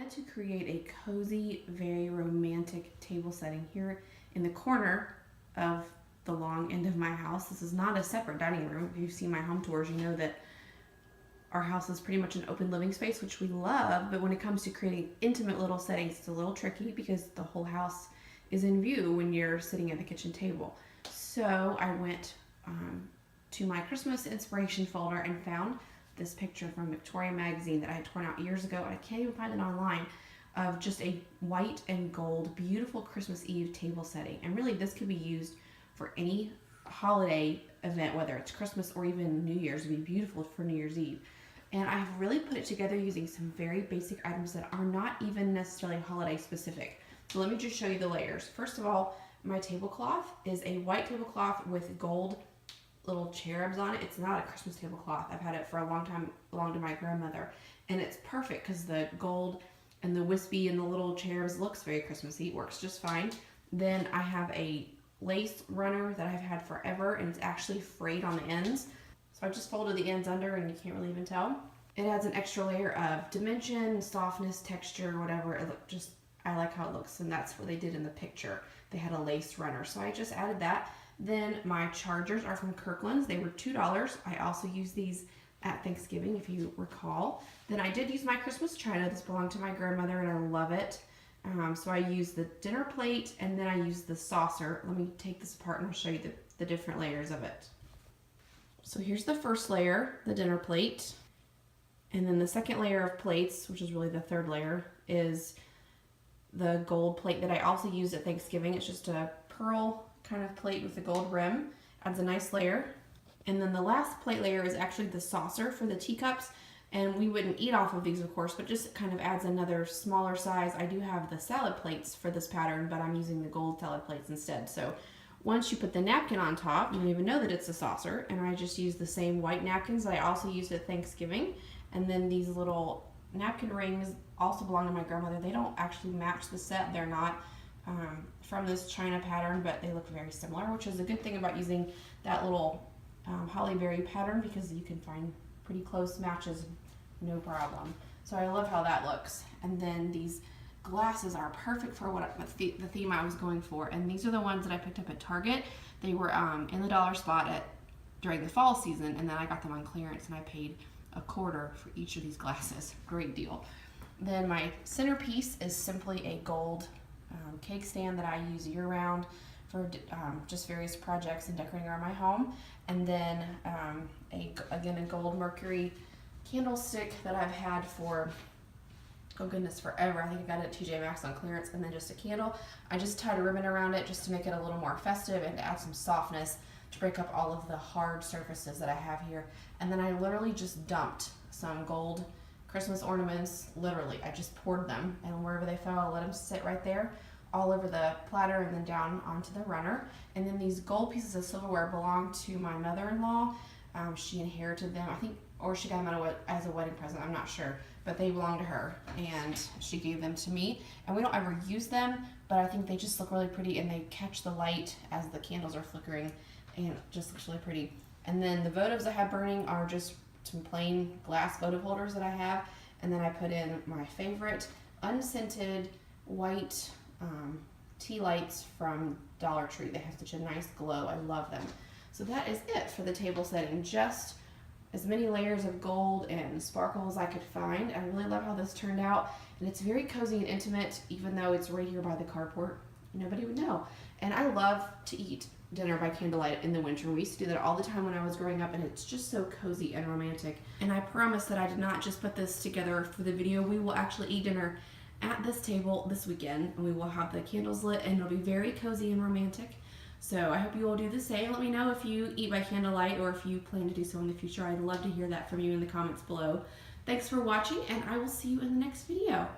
wanted to create a cozy, very romantic table setting here in the corner of the long end of my house. This is not a separate dining room. If you've seen my home tours, you know that our house is pretty much an open living space, which we love, but when it comes to creating intimate little settings, it's a little tricky because the whole house is in view when you're sitting at the kitchen table. So I went to my Christmas inspiration folder and found this picture from Victoria magazine that I had torn out years ago, and I can't even find it online, of just a white and gold beautiful Christmas Eve table setting. And really this could be used for any holiday event, whether it's Christmas or even New Year's. It would be beautiful for New Year's Eve. And I've really put it together using some very basic items that are not even necessarily holiday specific. So let me just show you the layers. First of all, my tablecloth is a white tablecloth with gold little cherubs on it. It's not a Christmas tablecloth. I've had it for a long time, belonged to my grandmother. And it's perfect because the gold and the wispy and the little cherubs looks very Christmassy. It works just fine. Then I have a lace runner that I've had forever, and it's actually frayed on the ends. So I just folded the ends under and you can't really even tell. It adds an extra layer of dimension, softness, texture, whatever. I like how it looks, and that's what they did in the picture. They had a lace runner, so I just added that. Then my chargers are from Kirkland's. They were $2. I also used these at Thanksgiving, if you recall. Then I did use my Christmas china. This belonged to my grandmother, and I love it. So I used the dinner plate, and then I used the saucer. Let me take this apart and I'll show you the different layers of it. So here's the first layer, the dinner plate. And then the second layer of plates, which is really the third layer, is the gold plate that I also used at Thanksgiving. It's just a pearl kind of plate with a gold rim. Adds a nice layer. And then the last plate layer is actually the saucer for the teacups. And we wouldn't eat off of these, of course, but just kind of adds another smaller size. I do have the salad plates for this pattern, but I'm using the gold salad plates instead. So once you put the napkin on top, you don't even know that it's a saucer. And I just use the same white napkins that I also used at Thanksgiving. And then these little napkin rings also belong to my grandmother. They don't actually match the set. They're not from this China pattern, but they look very similar, which is a good thing about using that little holly berry pattern, because you can find pretty close matches, no problem. So I love how that looks. And then these glasses are perfect for the theme I was going for. And these are the ones that I picked up at Target. They were in the dollar spot during the fall season, and then I got them on clearance, and I paid $1/4 for each of these glasses. Great deal. Then my centerpiece is simply a gold cake stand that I use year-round for just various projects and decorating around my home. And then again a gold Mercury candlestick that I've had for, oh goodness, forever. I think I got it at TJ Maxx on clearance. And then just a candle. I just tied a ribbon around it just to make it a little more festive and to add some softness to break up all of the hard surfaces that I have here. And then I literally just dumped some gold Christmas ornaments. Literally, I just poured them, and wherever they fell, I let them sit right there, all over the platter and then down onto the runner. And then these gold pieces of silverware belong to my mother-in-law. She inherited them, I think, or she got them as a wedding present, I'm not sure, but they belong to her, and she gave them to me. And we don't ever use them, but I think they just look really pretty, and they catch the light as the candles are flickering, and it just looks really pretty. And then the votives I have burning are just some plain glass votive holders that I have, and then I put in my favorite unscented white tea lights from Dollar Tree. They have such a nice glow. I love them. So that is it for the table setting. Just as many layers of gold and sparkle as I could find. I really love how this turned out, and it's very cozy and intimate, even though it's right here by the carport. Nobody would know. And I love to eat dinner by candlelight in the winter. We used to do that all the time when I was growing up, and it's just so cozy and romantic. And I promise that I did not just put this together for the video. We will actually eat dinner at this table this weekend, and we will have the candles lit, and it'll be very cozy and romantic. So I hope you will do the same. Let me know if you eat by candlelight or if you plan to do so in the future. I'd love to hear that from you in the comments below. Thanks for watching, and I will see you in the next video.